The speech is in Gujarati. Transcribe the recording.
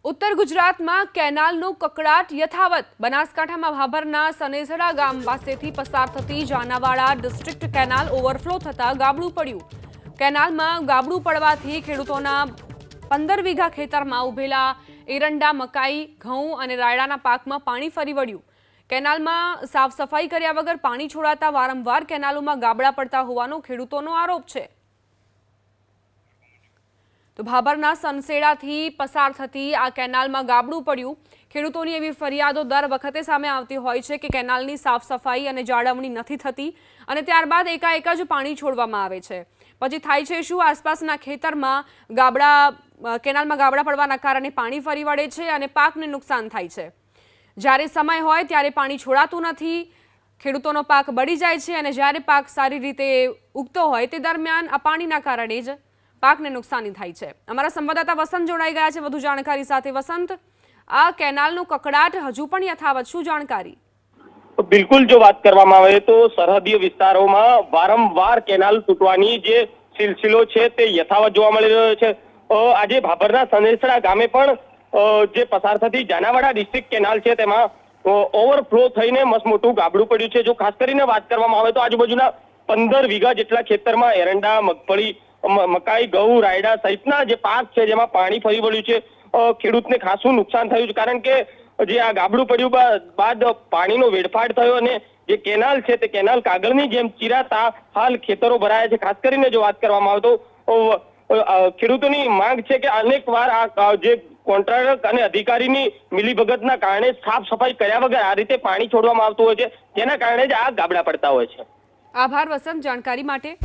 ઉત્તર ગુજરાતમાં કેનાલનો કકળાટ યથાવત। બનાસકાંઠામાં ભાભરના સનેસડા ગામ પાસેથી પસાર થતી જાનાવાડા ડિસ્ટ્રિક્ટ કેનાલ ઓવરફ્લો થતા ગાબડું પડ્યું। કેનાલમાં ગાબડું પડવાથી ખેડૂતોના 15 વીઘા ખેતરમાં ઉભેલા એરંડા, મકાઈ, ઘઉં અને રાયડાના પાકમાં પાણી ફરી વળ્યું। કેનાલમાં સાફ સફાઈ કર્યા વગર પાણી છોડાતા વારંવાર કેનાલોમાં ગાબડા પડતા હોવાનો ખેડૂતોનો આરોપ છે। તો ભાભરના સનસેડાથી પસાર થતી આ કેનાલમાં ગાબડું પડ્યું। ખેડૂતોની એવી ફરિયાદો દર વખતે સામે આવતી હોય છે કે કેનાલની સાફ સફાઈ અને જાળવણી નથી થતી અને ત્યારબાદ એકાએક જ પાણી છોડવામાં આવે છે। પછી થાય છે શું? આસપાસના ખેતરમાં કેનાલમાં ગાબડા પડવાના કારણે પાણી ફરી વળે છે અને પાકને નુકસાન થાય છે। જ્યારે સમય હોય ત્યારે પાણી છોડાતું નથી, ખેડૂતોનો પાક બળી જાય છે અને જ્યારે પાક સારી રીતે ઉગતો હોય તે દરમિયાન આ પાણીના કારણે જ પાકને નુકસાની થાય છે। અમારા સંવાદદાતા વસંત જોડાઈ ગયા છે વધુ જાણકારી સાથે। વસંત, આ કેનાલનો કકળાટ હજુ પણ યથાવત, શું જાણકારી? બિલકુલ, જો વાત કરવામાં આવે તો સરહદીય વિસ્તારોમાં વારંવાર કેનાલ તૂટવાની જે સિલસિલો છે તે યથાવત જોવા મળી રહ્યો છે। આજે ભાભરના સનેસડા ગામે પણ જે પસાર થતી જાનાવાડા ડિસ્ટ્રિક્ટ કેનાલ છે તેમાં ઓવરફ્લો થઈને મસ્ત મોટું ગાબડું પડ્યું છે। જો ખાસ કરીને વાત કરવામાં આવે તો આજુબાજુના 15 વીઘા જેટલા ખેતરમાં એરંડા, મગફળી, મકાઈ, ઘઉં, રાયડા સહિતના જે પાક છે જેમાં પાણી ફરી વળ્યું છે। ખેડૂતને ખાસું નુકસાન થયું છે, કારણ કે જે આ ગાબડું પડ્યું બાદ પાણીનો વેડફાટ થયો અને જે કેનાલ છે તે કેનાલ કાગળની જેમ ચીરાતા હાલ ખેતરો ભરાયા છે। ખાસ કરીને જો વાત કરવામાં આવે તો ખેડૂતોની માંગ છે કે અનેકવાર આ જે કોન્ટ્રાક્ટર અને અધિકારીની મિલીભગતના કારણે સાફ સફાઈ કર્યા વગર આ રીતે પાણી છોડવામાં આવતું હોય છે, જેના કારણે જ આ ગાબડા પડતા હોય છે। આભાર વસંત, જાણકારી માટે।